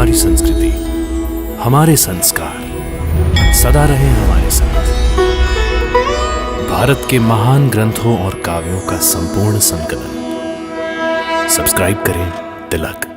हमारी संस्कृति, हमारे संस्कार सदा रहे हमारे साथ। भारत के महान ग्रंथों और काव्यों का संपूर्ण संकलन। सब्सक्राइब करें तिलक।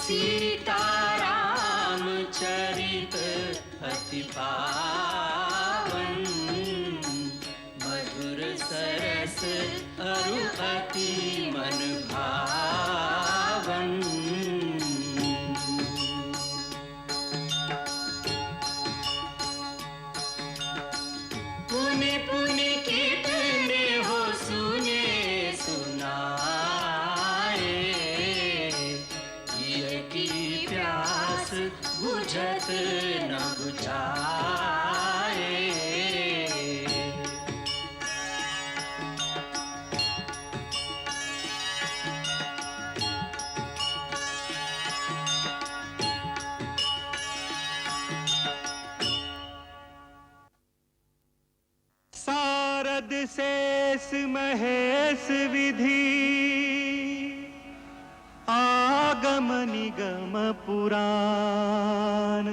सीताराम चरित अति पावन, मधुर सरस अरु अति मन भावन। पुनि पुनि कितने हो सुने सुनाए, ये की प्यास बुझत न बुझाए। सारद शेष महेश विधि, आगम निगम पुराण।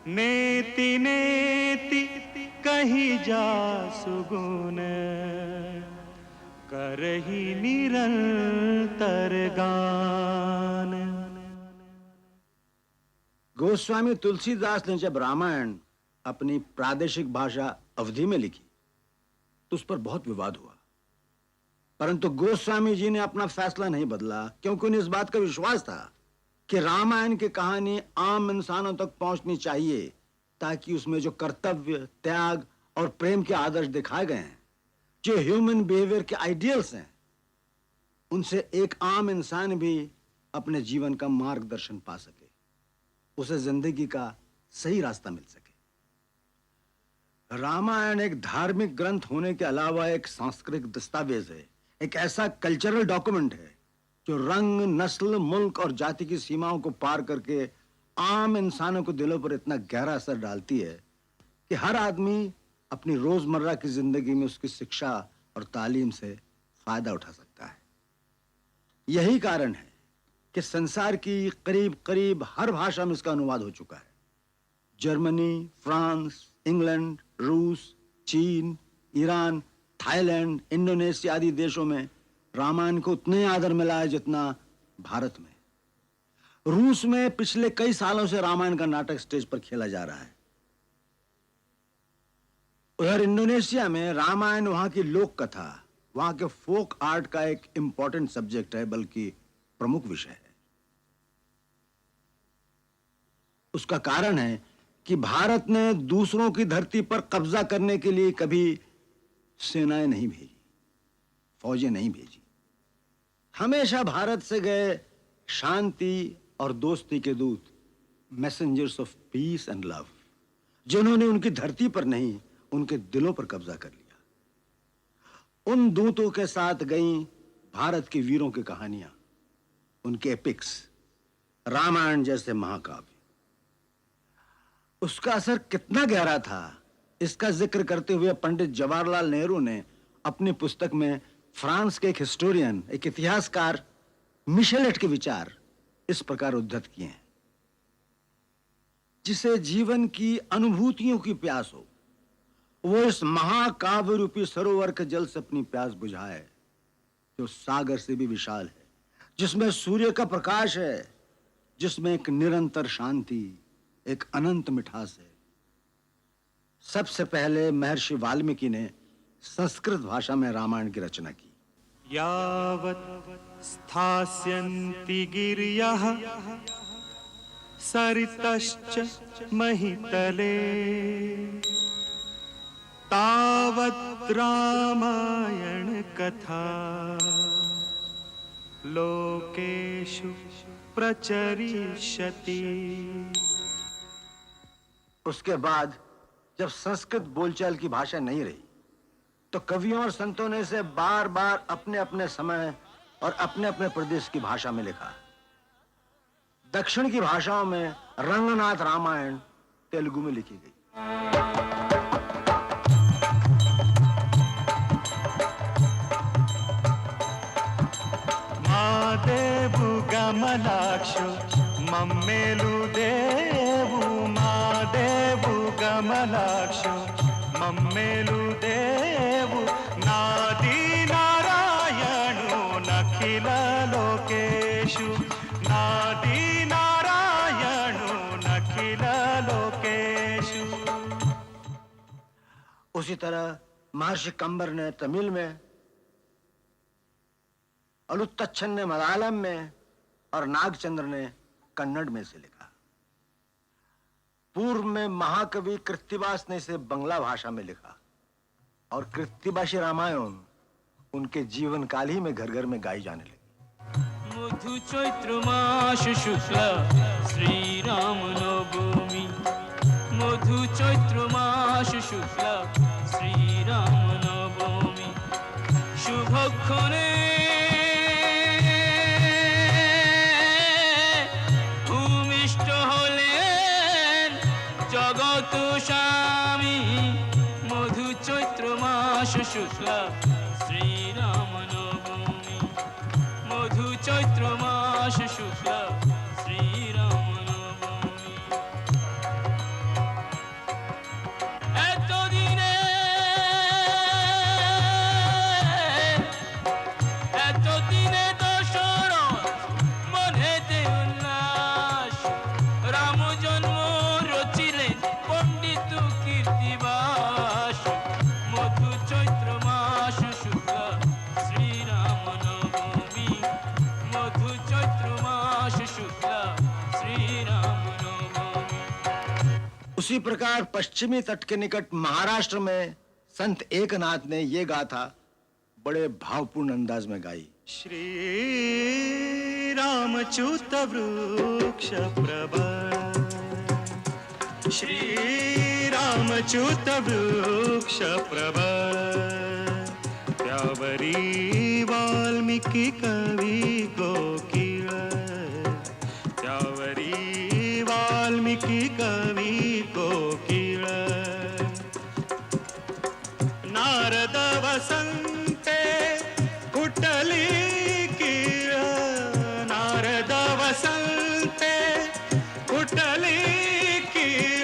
नेति नेति कही जा सुगुन, करही निरंतर गान। गोस्वामी तुलसीदास ने जब रामायण अपनी प्रादेशिक भाषा अवधी में लिखी तो उस पर बहुत विवाद हुआ, परंतु गोस्वामी जी ने अपना फैसला नहीं बदला, क्योंकि उन्हें इस बात का विश्वास था कि रामायण की कहानी आम इंसानों तक पहुंचनी चाहिए, ताकि उसमें जो कर्तव्य, त्याग और प्रेम के आदर्श दिखाए गए हैं, जो ह्यूमन बिहेवियर के आइडियल्स हैं, उनसे एक आम इंसान भी अपने जीवन का मार्गदर्शन पा सके, उसे जिंदगी का सही रास्ता मिल सके। रामायण एक धार्मिक ग्रंथ होने के अलावा एक सांस्कृतिक दस्तावेज है, एक ऐसा कल्चरल डॉक्यूमेंट है जो रंग, नस्ल, मुल्क और जाति की सीमाओं को पार करके आम इंसानों के दिलों पर इतना गहरा असर डालती है कि हर आदमी अपनी रोजमर्रा की जिंदगी में उसकी शिक्षा और तालीम से फायदा उठा सकता है। यही कारण है कि संसार की करीब करीब हर भाषा में इसका अनुवाद हो चुका है। जर्मनी, फ्रांस, इंग्लैंड, रूस, चीन, ईरान, थाईलैंड, इंडोनेशिया आदि देशों में रामायण को उतने आदर मिला है जितना भारत में। रूस में पिछले कई सालों से रामायण का नाटक स्टेज पर खेला जा रहा है। उधर इंडोनेशिया में रामायण वहां की लोक कथा, वहां के फोक आर्ट का एक इंपॉर्टेंट सब्जेक्ट है, बल्कि प्रमुख विषय है। उसका कारण है कि भारत ने दूसरों की धरती पर कब्जा करने के लिए कभी सेनाएं नहीं भेजी, फौजें नहीं भेजी। हमेशा भारत से गए शांति और दोस्ती के दूत, messengers of peace and love, जिन्होंने उनकी धरती पर नहीं, उनके दिलों पर कब्जा कर लिया। उन दूतों के साथ गई भारत के वीरों की कहानियां, उनके एपिक्स, रामायण जैसे महाकाव्य। उसका असर कितना गहरा था, इसका जिक्र करते हुए पंडित जवाहरलाल नेहरू ने अपनी पुस्तक में फ्रांस के एक हिस्टोरियन, एक इतिहासकार मिशेलेट के विचार इस प्रकार उद्धृत किए हैं। जिसे जीवन की अनुभूतियों की प्यास हो, वो इस महाकाव्य रूपी सरोवर के जल से अपनी प्यास बुझाए, जो सागर से भी विशाल है, जिसमें सूर्य का प्रकाश है, जिसमें एक निरंतर शांति, एक अनंत मिठास है। सबसे पहले महर्षि वाल्मीकि ने संस्कृत भाषा में रामायण की रचना की। यावत् स्थास्यन्ति गिर्यः सरितश्च महितले, तावत् रामायण कथा लोकेषु प्रचरिष्यति। उसके बाद जब संस्कृत बोलचाल की भाषा नहीं रही तो कवियों और संतों ने इसे बार बार अपने अपने समय और अपने अपने प्रदेश की भाषा में लिखा। दक्षिण की भाषाओं में रंगनाथ रामायण तेलुगु में लिखी गई। मादेवु गमलाक्षु मम्मेलु देवु, मादेवु गमलाक्षु मम्मेलु देवु, नादी नारायणु नखिल लोकेषु, नादी नारायणु नखिल लोकेषु। उसी तरह महर्षि कंबर ने तमिल में, अलुत्तच्छन ने मलयालम में और नागचंद्र ने कन्नड़ में से लिखा। पूर्व में महाकवि कृत्तिवास ने इसे बंगला भाषा में लिखा और कृत्तिवासी रामायण उनके जीवन काल ही में घर घर में गाई जाने लगी। मधु चैत्र मास शुक्ला श्री राम नवमी, मधु चैत्र मास शुक्ला श्री राम नवमी, शुभक्षणे भूमिष्ठ हलेन जगत स्वामी, मधु चैत्र मास शुक्ला श्री राम नवमी, मधु चैत्र मास शुक्ला श्री राम नवमी। এতদিনে দশরথ মনেতে উল্লাস, রাম জন্ম রচিলেন পণ্ডিত কীর্তিবাস, মধু চৈত্র মাস শুক্লা শ্রী রাম নবমী, মধু চৈত্র মাস শুক্লা শ্রী রাম নবমী। उसी प्रकार पश्चिमी तट के निकट महाराष्ट्र में संत एकनाथ ने ये गाथा बड़े भावपूर्ण अंदाज में गाई। श्री रामच्युत वृक्ष प्रवर, श्री रामच्युत वृक्ष प्रवर, त्यावरी वाल्मीकि कवि कोकिल, त्यावरी वाल्मीकि कवि कोकिल, नारद वसंते कुटली कीळ, नारद वसंते कुटली कीळ,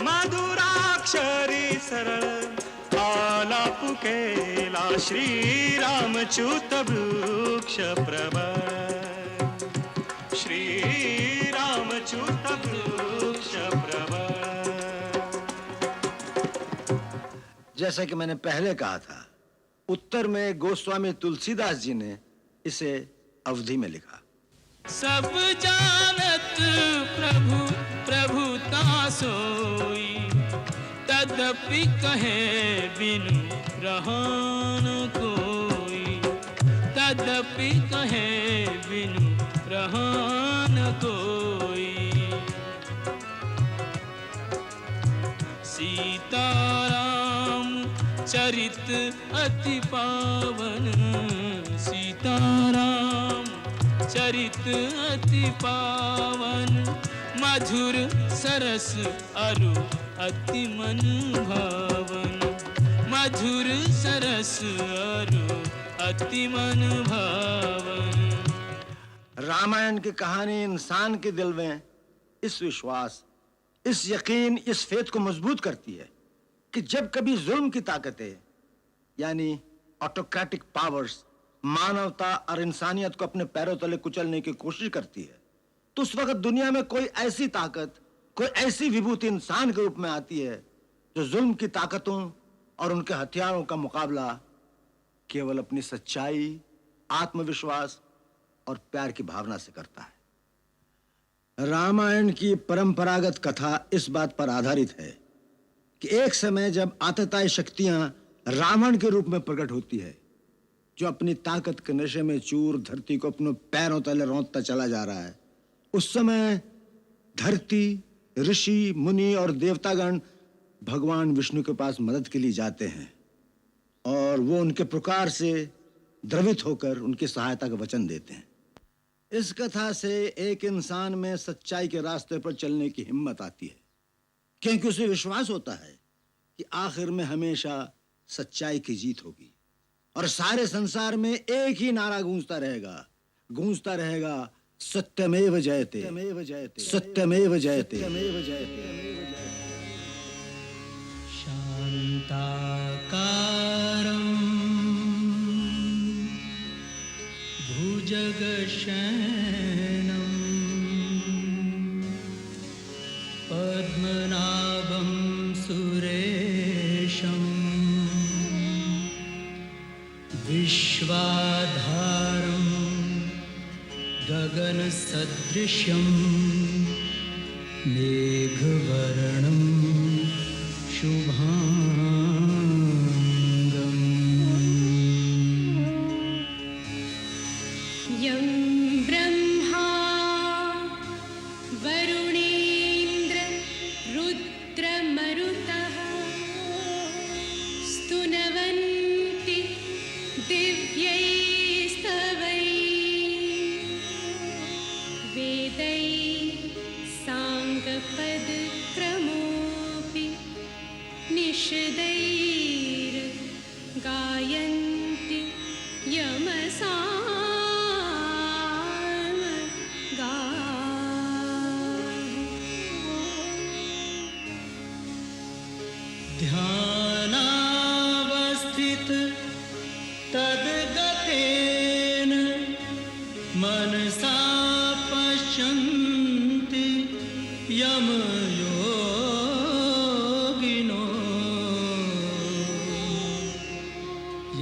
मधुराक्षरी सरळ आलाप केला, श्री रामच्युत वृक्ष प्रवर, श्री रामच्युत वृक्ष प्रवर। जैसा कि मैंने पहले कहा था, उत्तर में गोस्वामी तुलसीदास जी ने इसे अवधि में लिखा। सब जानत प्रभु प्रभुता सोई, तदपि कहे बिनु रहन कोई, तदपि कहे बिनु रहन कोई। सीताराम चरित अति पावन, सीताराम चरित अति पावन, मधुर सरस अरु अति मन भावन, मधुर सरस अरु अति मन भावन। रामायण की कहानी इंसान के दिल में इस विश्वास, इस यकीन, इस फेथ को मजबूत करती है कि जब कभी जुल्म की ताकतें यानी ऑटोक्रेटिक पावर्स मानवता और इंसानियत को अपने पैरों तले कुचलने की कोशिश करती है, तो उस वक्त दुनिया में कोई ऐसी ताकत, कोई ऐसी विभूति इंसान के रूप में आती है जो जुल्म की ताकतों और उनके हथियारों का मुकाबला केवल अपनी सच्चाई, आत्मविश्वास और प्यार की भावना से करता है। रामायण की परंपरागत कथा इस बात पर आधारित है कि एक समय जब आतताई शक्तियां रावण के रूप में प्रकट होती है, जो अपनी ताकत के नशे में चूर धरती को अपने पैरों तले रौंदता चला जा रहा है, उस समय धरती, ऋषि, मुनि और देवतागण भगवान विष्णु के पास मदद के लिए जाते हैं और वो उनके पुकार से द्रवित होकर उनकी सहायता का वचन देते हैं। इस कथा से एक इंसान में सच्चाई के रास्ते पर चलने की हिम्मत आती है, क्योंकि उसे विश्वास होता है कि आखिर में हमेशा सच्चाई की जीत होगी और सारे संसार में एक ही नारा गूंजता रहेगा, सत्यमेव जयते, सत्यमेव जयते, सत्यमेव जयते, सत्यमेव जयते। शान्ताकारं भुजगशयनं पद्मनाभं सुरेशं विश्वाधारं गगनसदृशं मेघवर्णं शुभांगम्। यं ब्रह्मा वरुणेन्द्र रुद्रमरुतः स्तुनवन्ति दिव्यैस्तवैः वेदैः साङ्गपदक्रमोऽपि निषदैर्गायन्ति ध्यानावस्थित तद्गतेन मनसा पश्यन्ति यमयोगिनो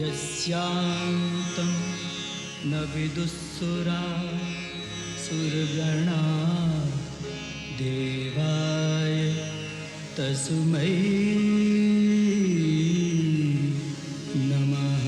यस्यान्तं न विदुःसुरा सुरगणा देवाय तस्मै नमः।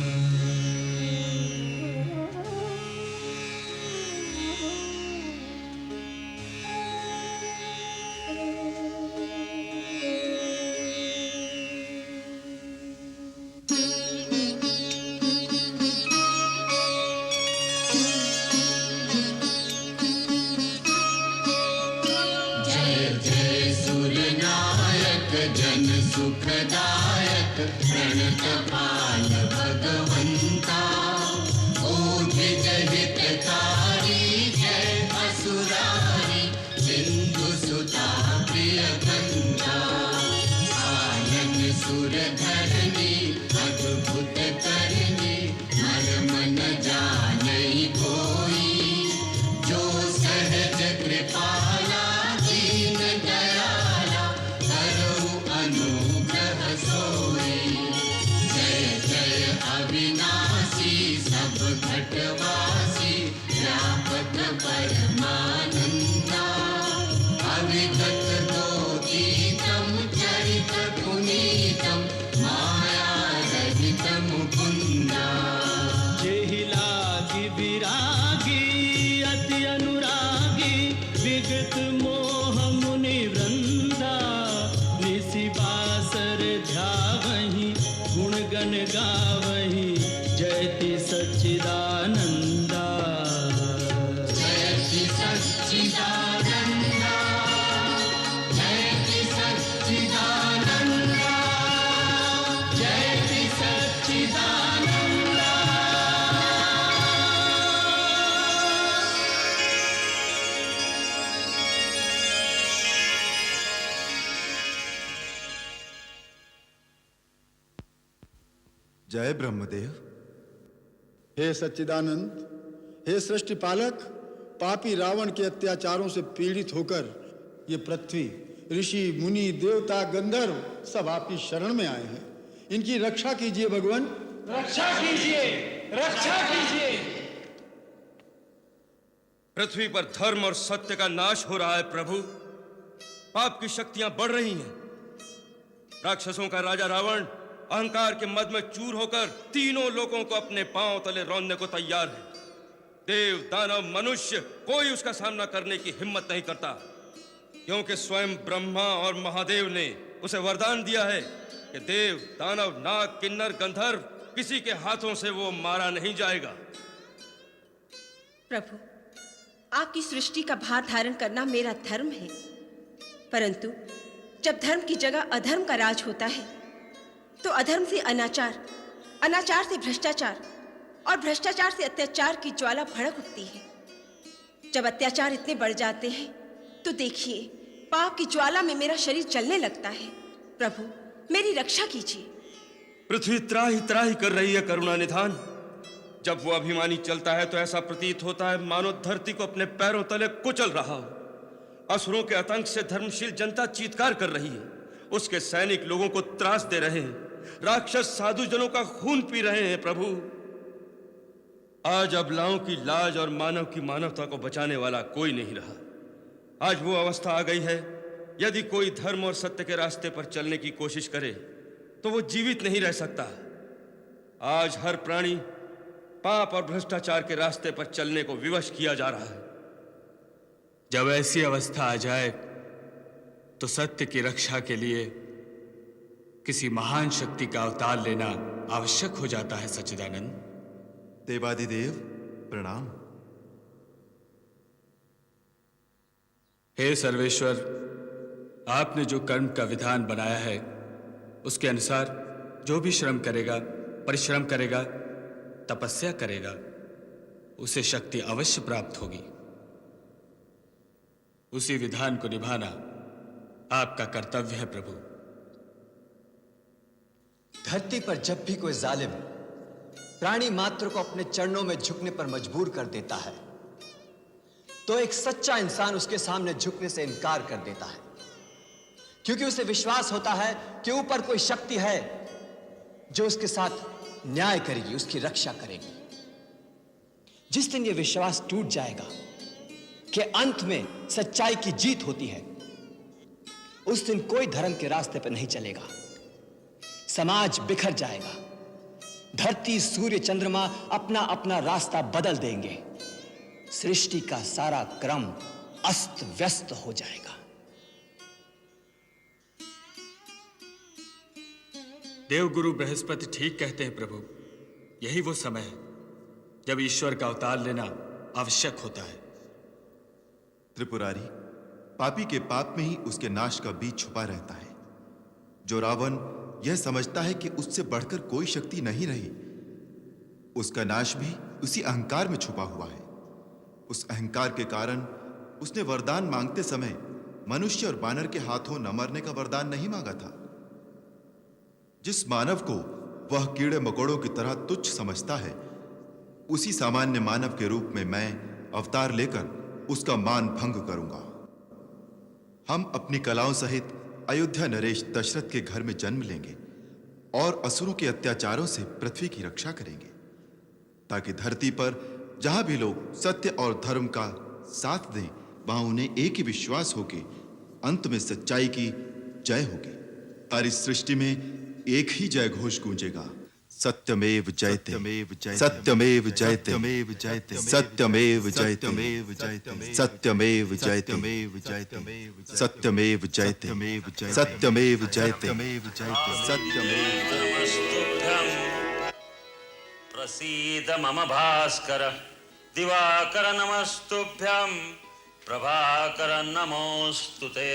जन सुखदायक प्रणतपाल भगवंता, ओधिज हितकारी जय असुरारी सिंधु सुता प्रिय कंता। आनंद सुर धरनी अद्भुत करनी मर्म न जानई कोई, जो सहज कृपाला दीन दयाला करहु अनुग्रह सोई। जय जय अविनाशी सब घटवासी व्यापक परमानंदा। अविगत दोतीतम चरित पुनीतम माया रहित मुकुंदा। जेहि लागी विरागी अति अनुरागी विगत मोह मुनि वृंदा। निसि बासर ध्यावहि गुण गण गावहि जयति सच्चिदानंदा। जयति सच्चिदानंदा, जयति सच्चिदानंदा, जयति सच्चिदानंदा। जय ब्रह्मदेव। हे सच्चिदानंद, हे सृष्टि पालक, पापी रावण के अत्याचारों से पीड़ित होकर ये पृथ्वी, ऋषि, मुनि, देवता, गंधर्व सब आपकी शरण में आए हैं। इनकी रक्षा कीजिए भगवान, रक्षा कीजिए, रक्षा कीजिए। पृथ्वी पर धर्म और सत्य का नाश हो रहा है प्रभु। पाप की शक्तियां बढ़ रही हैं। राक्षसों का राजा रावण अहंकार के मद में चूर होकर तीनों लोगों को अपने पांव तले रौंदने को तैयार है। देव, दानव, मनुष्य कोई उसका सामना करने की हिम्मत नहीं करता, क्योंकि स्वयं ब्रह्मा और महादेव ने उसे वरदान दिया है कि देव, दानव, नाग, किन्नर, गंधर्व किसी के हाथों से वो मारा नहीं जाएगा। प्रभु, आपकी सृष्टि का भार धारण करना मेरा धर्म है, परंतु जब धर्म की जगह अधर्म का राज होता है तो अधर्म से अनाचार, अनाचार से भ्रष्टाचार और भ्रष्टाचार से अत्याचार की ज्वाला भड़क उठती है। जब अत्याचार इतने बढ़ जाते हैं तो देखिए, पाप की ज्वाला में मेरा शरीर जलने लगता है। प्रभु, मेरी रक्षा कीजिए। पृथ्वी त्राही त्राही कर रही है करुणा निधान। जब वो अभिमानी चलता है तो ऐसा प्रतीत होता है मानो धरती को अपने पैरों तले कुचल रहा हो। असुरों के आतंक से धर्मशील जनता चीत्कार कर रही है, उसके सैनिक लोगों को त्रास दे रहे हैं, राक्षस साधु जनों का खून पी रहे हैं। प्रभु, आज अबलाओं की लाज और मानव की मानवता को बचाने वाला कोई नहीं रहा। आज वो अवस्था आ गई है, यदि कोई धर्म और सत्य के रास्ते पर चलने की कोशिश करे तो वो जीवित नहीं रह सकता। आज हर प्राणी पाप और भ्रष्टाचार के रास्ते पर चलने को विवश किया जा रहा है। जब ऐसी अवस्था आ जाए तो सत्य की रक्षा के लिए किसी महान शक्ति का अवतार लेना आवश्यक हो जाता है। सच्चिदानंद। देवादिदेव प्रणाम। हे सर्वेश्वर, आपने जो कर्म का विधान बनाया है उसके अनुसार जो भी श्रम करेगा, परिश्रम करेगा, तपस्या करेगा, उसे शक्ति अवश्य प्राप्त होगी। उसी विधान को निभाना आपका कर्तव्य है। प्रभु, धरती पर जब भी कोई जालिम प्राणी मात्र को अपने चरणों में झुकने पर मजबूर कर देता है तो एक सच्चा इंसान उसके सामने झुकने से इनकार कर देता है, क्योंकि उसे विश्वास होता है कि ऊपर कोई शक्ति है जो उसके साथ न्याय करेगी, उसकी रक्षा करेगी। जिस दिन यह विश्वास टूट जाएगा कि अंत में सच्चाई की जीत होती है, उस दिन कोई धर्म के रास्ते पर नहीं चलेगा। समाज बिखर जाएगा, धरती, सूर्य, चंद्रमा अपना अपना रास्ता बदल देंगे, सृष्टि का सारा क्रम अस्त व्यस्त हो जाएगा। देवगुरु बृहस्पति ठीक कहते हैं प्रभु। यही वो समय है जब ईश्वर का अवतार लेना आवश्यक होता है। त्रिपुरारी, पापी के पाप में ही उसके नाश का बीज छुपा रहता है। जो रावण यह समझता है कि उससे बढ़कर कोई शक्ति नहीं रही, उसका नाश भी उसी अहंकार में छुपा हुआ है। उस अहंकार के कारण उसने वरदान मांगते समय मनुष्य और बानर के हाथों न मरने का वरदान नहीं मांगा था। जिस मानव को वह कीड़े मकोड़ों की तरह तुच्छ समझता है, उसी सामान्य मानव के रूप में मैं अवतार लेकर उसका मान भंग करूंगा। हम अपनी कलाओं सहित अयोध्या नरेश दशरथ के घर में जन्म लेंगे और असुरों के अत्याचारों से पृथ्वी की रक्षा करेंगे, ताकि धरती पर जहां भी लोग सत्य और धर्म का साथ दें, वहां उन्हें एक ही विश्वास हो कि अंत में सच्चाई की जय होगी। सारी सृष्टि में एक ही जय घोष गूंजेगा, सत्यमेव जयते, सत्यमेव जयते, सत्यमेव जयते, सत्यमेव जयते, सत्यमेव जयते, सत्यमेव जयते, सत्यमेव जयते। प्रसीद मम भास्कर दिवाकर नमस्तुभ्यं प्रभाकर नमोस्तुते।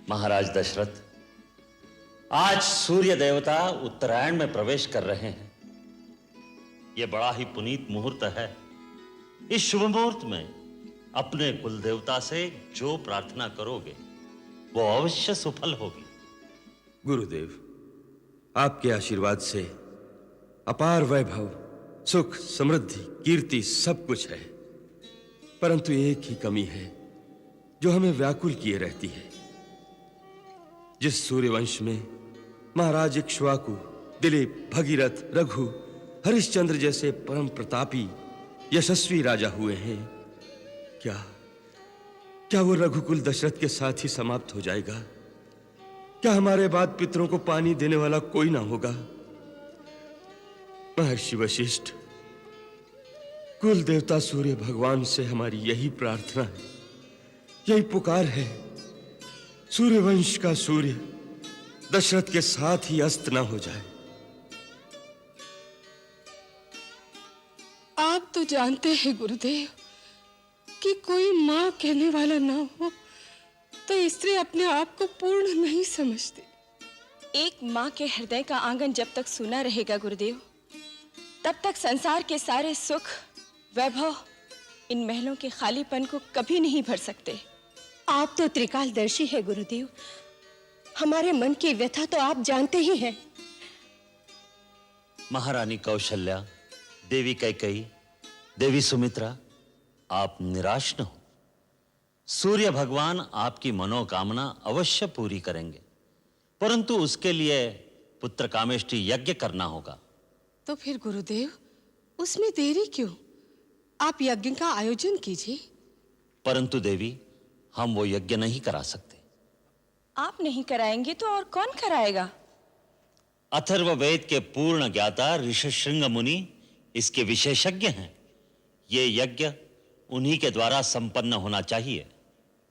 महाराज दशरथ, आज सूर्य देवता उत्तरायण में प्रवेश कर रहे हैं। यह बड़ा ही पुनीत मुहूर्त है। इस शुभ मुहूर्त में अपने कुल देवता से जो प्रार्थना करोगे वो अवश्य सफल होगी। गुरुदेव, आपके आशीर्वाद से अपार वैभव, सुख, समृद्धि, कीर्ति सब कुछ है, परंतु एक ही कमी है जो हमें व्याकुल किए रहती है। जिस सूर्यवंश में महाराज इक्ष्वाकु, दिलीप, भगीरथ, रघु, हरिश्चंद्र जैसे परम प्रतापी यशस्वी राजा हुए हैं, क्या वो रघुकुल दशरथ के साथ ही समाप्त हो जाएगा? क्या हमारे बाद पितरों को पानी देने वाला कोई ना होगा? महर्षि वशिष्ठ, कुल देवता सूर्य भगवान से हमारी यही प्रार्थना है, यही पुकार है। सूर्यवंश का सूर्य दशरथ के साथ ही अस्त ना हो जाए। आप तो जानते हैं गुरुदेव कि कोई माँ कहने वाला ना हो तो स्त्री अपने आप को पूर्ण नहीं समझती। एक माँ के हृदय का आंगन जब तक सूना रहेगा गुरुदेव, तब तक संसार के सारे सुख वैभव इन महलों के खालीपन को कभी नहीं भर सकते। आप तो त्रिकालदर्शी है गुरुदेव, हमारे मन की व्यथा तो आप जानते ही हैं। महारानी कौशल्या, देवी कैकेयी, देवी सुमित्रा, आप निराश न हो। सूर्य भगवान आपकी मनोकामना अवश्य पूरी करेंगे, परंतु उसके लिए पुत्र कामेष्टि यज्ञ करना होगा। तो फिर गुरुदेव उसमें देरी क्यों? आप यज्ञ का आयोजन कीजिए। परंतु देवी, हम वो यज्ञ नहीं करा सकते। आप नहीं कराएंगे तो और कौन कराएगा? अथर्ववेद के पूर्ण ज्ञाता ऋषशृंग मुनि इसके विशेषज्ञ हैं। ये यज्ञ उन्हीं के द्वारा संपन्न होना चाहिए।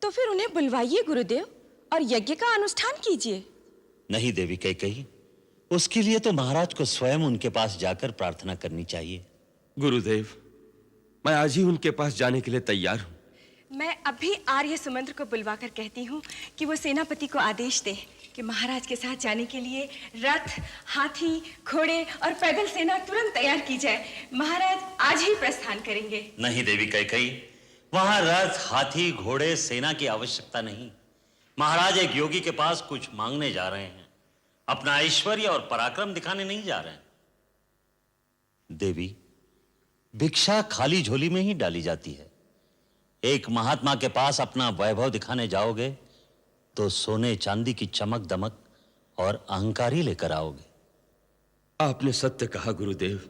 तो फिर उन्हें बुलवाइए गुरुदेव और यज्ञ का अनुष्ठान कीजिए। नहीं देवी कैकेयी, उसके लिए तो महाराज को स्वयं उनके पास जाकर प्रार्थना करनी चाहिए। गुरुदेव, मैं आज ही उनके पास जाने के लिए तैयार हूं। मैं अभी आर्य सुमंत्र को बुलवाकर कहती हूँ कि वो सेनापति को आदेश दे कि महाराज के साथ जाने के लिए रथ, हाथी, घोड़े और पैदल सेना तुरंत तैयार की जाए। महाराज आज ही प्रस्थान करेंगे। नहीं देवी कैकेयी, वहां रथ, हाथी, घोड़े, सेना की आवश्यकता नहीं। महाराज एक योगी के पास कुछ मांगने जा रहे हैं, अपना ऐश्वर्य और पराक्रम दिखाने नहीं जा रहे हैं। देवी, भिक्षा खाली झोली में ही डाली जाती है। एक महात्मा के पास अपना वैभव दिखाने जाओगे तो सोने चांदी की चमक दमक और अहंकार ही लेकर आओगे। आपने सत्य कहा गुरुदेव।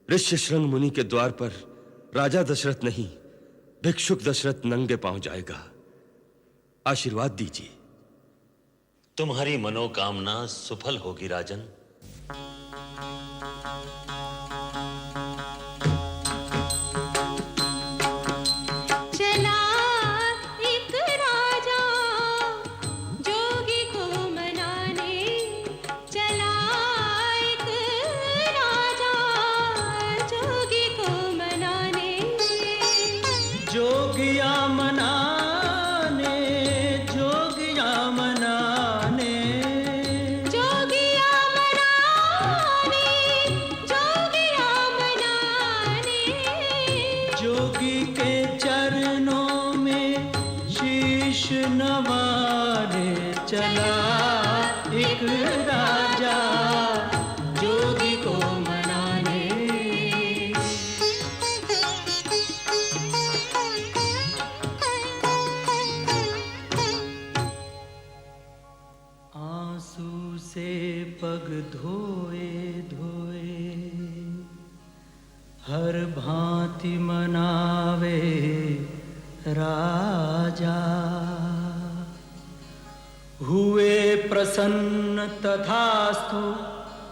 ऋष्यशृंग मुनि के द्वार पर राजा दशरथ नहीं, भिक्षुक दशरथ नंगे पांव जाएगा। आशीर्वाद दीजिए। तुम्हारी मनोकामना सफल होगी राजन। हर भांति मनावे राजा, हुए प्रसन्न तथास्तु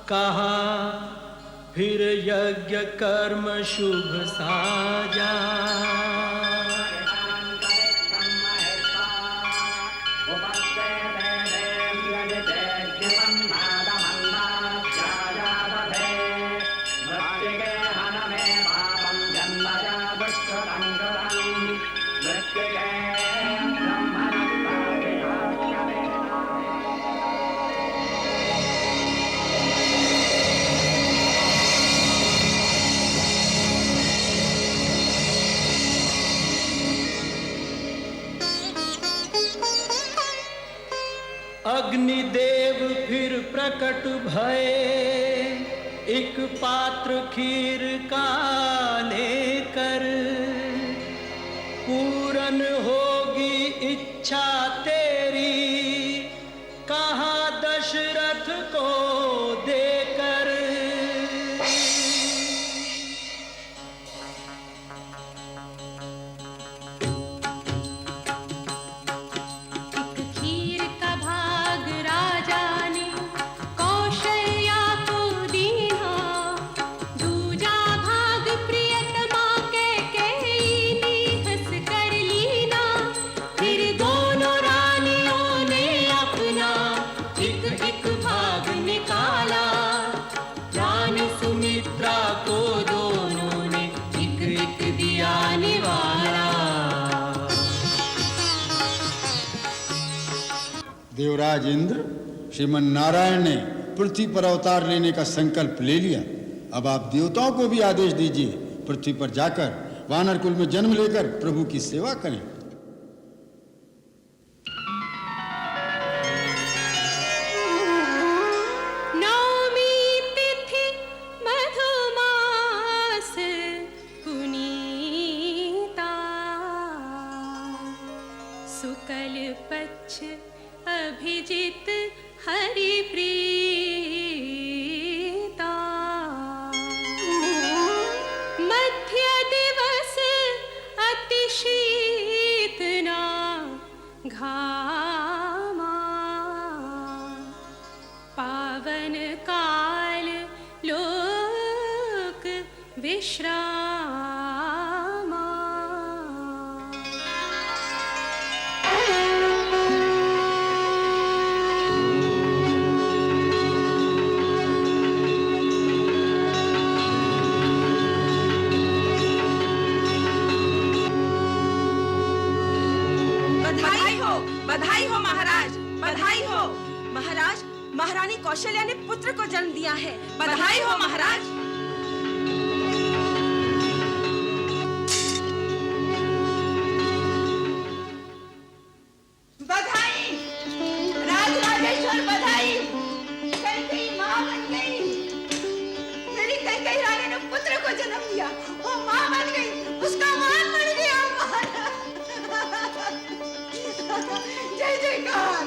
कहा, फिर यज्ञ कर्म शुभ साजा। अग्निदेव फिर प्रकट भये, एक पात्र खीर का लेकर, पूरन होगी इच्छा तेरी, कहा दशरथ को देकर। देवराज इंद्र, श्रीमन नारायण ने पृथ्वी पर अवतार लेने का संकल्प ले लिया। अब आप देवताओं को भी आदेश दीजिए, पृथ्वी पर जाकर वानर कुल में जन्म लेकर प्रभु की सेवा करें। शुक्ल पक्ष अभिजित हरि प्रीता, मध्य दिवस अति शीतना घामा, पावन काल लोक विश्राम। बधाई हो महाराज, बधाई हो महाराज। महारानी कौशल्या ने पुत्र को जन्म दिया है। बधाई हो महाराज। बधाई राजराजेश्वर, बधाई। कैकेयी मां बन गई। मेरी कैकेयी रानी ने पुत्र को जन्म दिया, वो मां बन गई, उसका मान बढ़ गया। जय जयकार।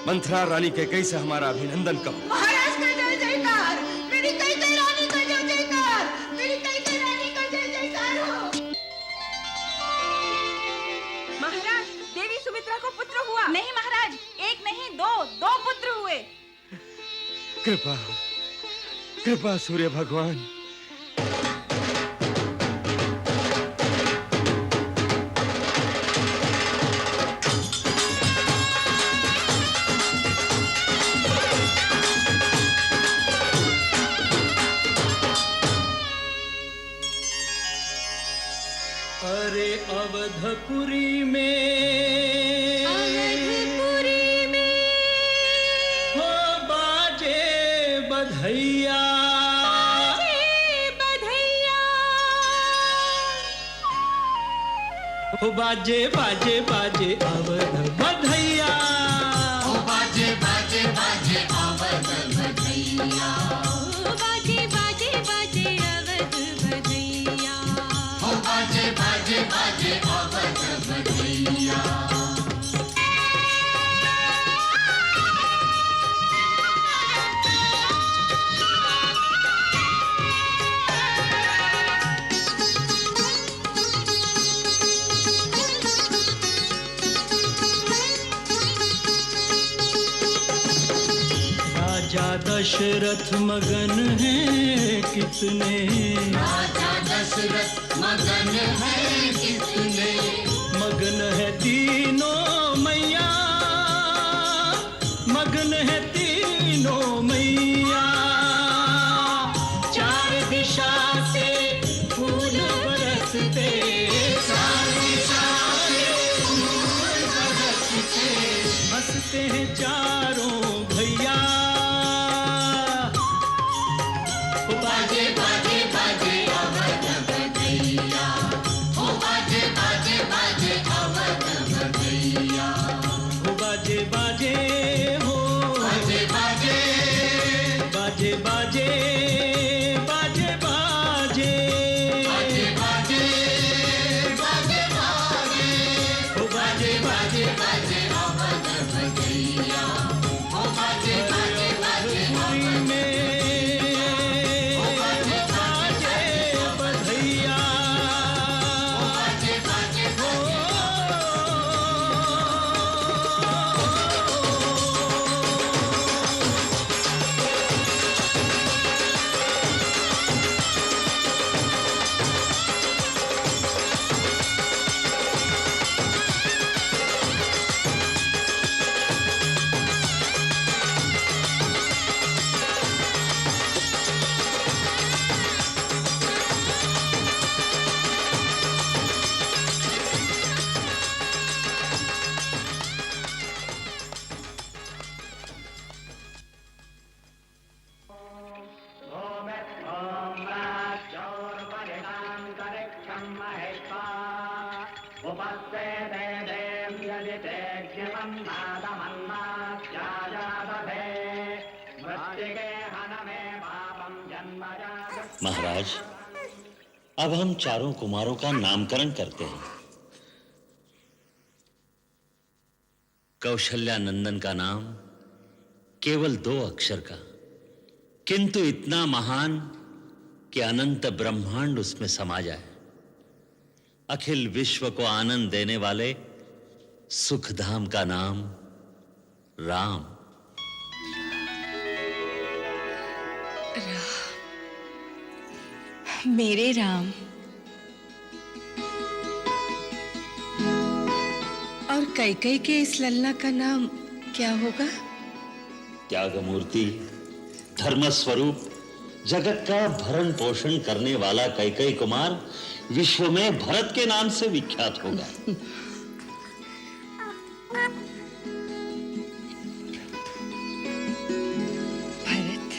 मंथरा रानी कैकेयी से हमारा अभिनंदन कहो। महाराज का जय जयकार। मेरी कैकेयी रानी का जय जयकार। मेरी कैकेयी रानी का जय जयकार हो। महाराज, देवी सुमित्रा को पुत्र हुआ। नहीं महाराज, एक नहीं दो पुत्र हुए। कृपा कृपा सूर्य भगवान। अरे अवधपुरी में हो बाजे बधैया, हो बाजे बाजे बाजे अवध बधैया, हो बाजे बाजे बाजे अवध बधैया, हो बाजे बाजे बाजे अवध बधैया, हो बाजे बाजे बाजे अवध बधैया। राजा दशरथ मगन है कितने, राजा दशरथ मगन है कितने, मगन है तीनों मैया, मगन है तीनों मैया। चार दिशा से फूल बरसते, चार दिशा से फूल बरसते, हंसते हैं चारों भैया। बाजे बाजे बाजे अवध बधैया, हो बाजे बाजे महाराज, अब हम चारों कुमारों का नामकरण करते हैं। कौशल्या नंदन का नाम केवल 2 अक्षर का, किंतु इतना महान कि अनंत ब्रह्मांड उसमें समा जाए। अखिल विश्व को आनंद देने वाले सुखधाम का नाम राम। मेरे राम। और कैकई के इस ललना का नाम क्या होगा? त्यागमूर्ति, धर्म स्वरूप, जगत का भरण पोषण करने वाला कैकई कुमार विश्व में भरत के नाम से विख्यात होगा। भरत।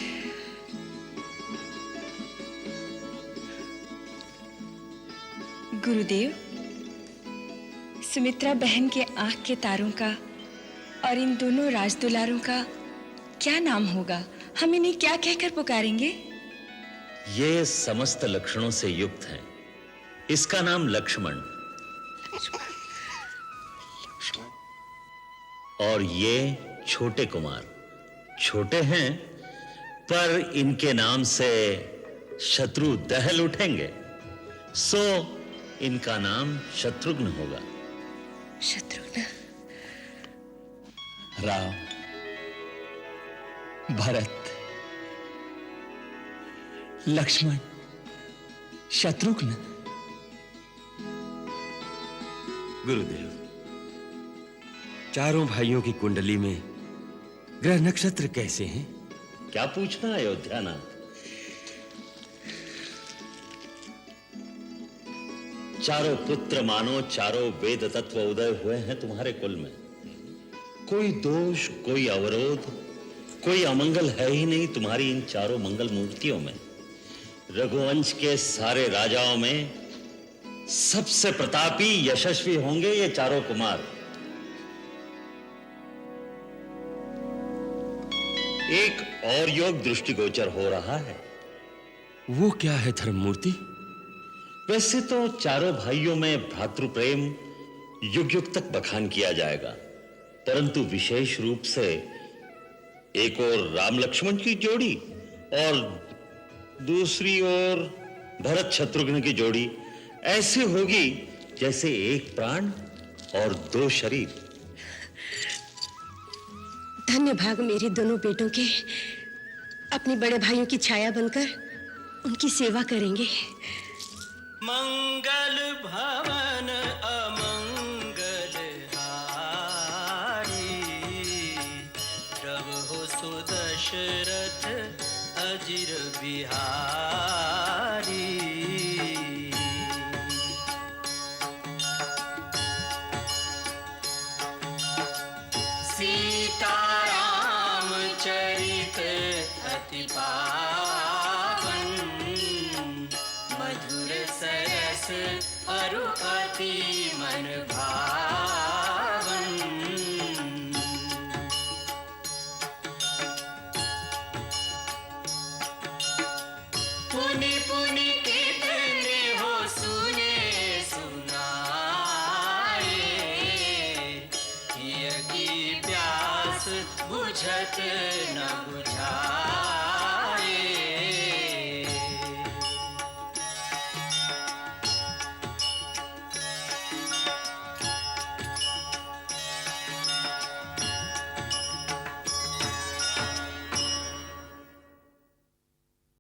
गुरुदेव, सुमित्रा बहन के आंख के तारों का और इन दोनों राजदुलारों का क्या नाम होगा? हम इन्हें क्या कहकर पुकारेंगे? ये समस्त लक्षणों से युक्त हैं। इसका नाम लक्ष्मण, और ये छोटे कुमार। छोटे हैं, पर इनके नाम से शत्रु दहल उठेंगे, सो इनका नाम शत्रुघ्न होगा। शत्रुघ्न। राम, भरत, लक्ष्मण, शत्रुघ्न। गुरुदेव, चारों भाइयों की कुंडली में ग्रह नक्षत्र कैसे हैं? क्या पूछना अयोध्यानाथ? चारों पुत्र मानो चारों वेद तत्व उदय हुए हैं तुम्हारे कुल में। कोई दोष, कोई अवरोध, कोई अमंगल है ही नहीं तुम्हारी इन चारों मंगल मूर्तियों में। रघुवंश के सारे राजाओं में सबसे प्रतापी, यशस्वी होंगे ये चारों कुमार। एक और योग दृष्टिगोचर हो रहा है। वो क्या है धर्ममूर्ति? वैसे तो चारों भाइयों में भ्रातृ प्रेम युग युग तक बखान किया जाएगा, परंतु विशेष रूप से एक और राम लक्ष्मण की जोड़ी और दूसरी ओर भरत शत्रुघ्न की जोड़ी ऐसी होगी जैसे एक प्राण और 2 शरीर। धन्य भाग मेरे दोनों बेटों के अपने बड़े भाइयों की छाया बनकर उनकी सेवा करेंगे। मंगल भवन अमंगल हारी, प्रभु सुदशरथ अजिर बिहारी। सीताराम चरित अति पावन, मधुर सरस अरु अति मन भावन। पुनि पुनि कितने हो सुने सुनाए, हिय की प्यास बुझत न बुझ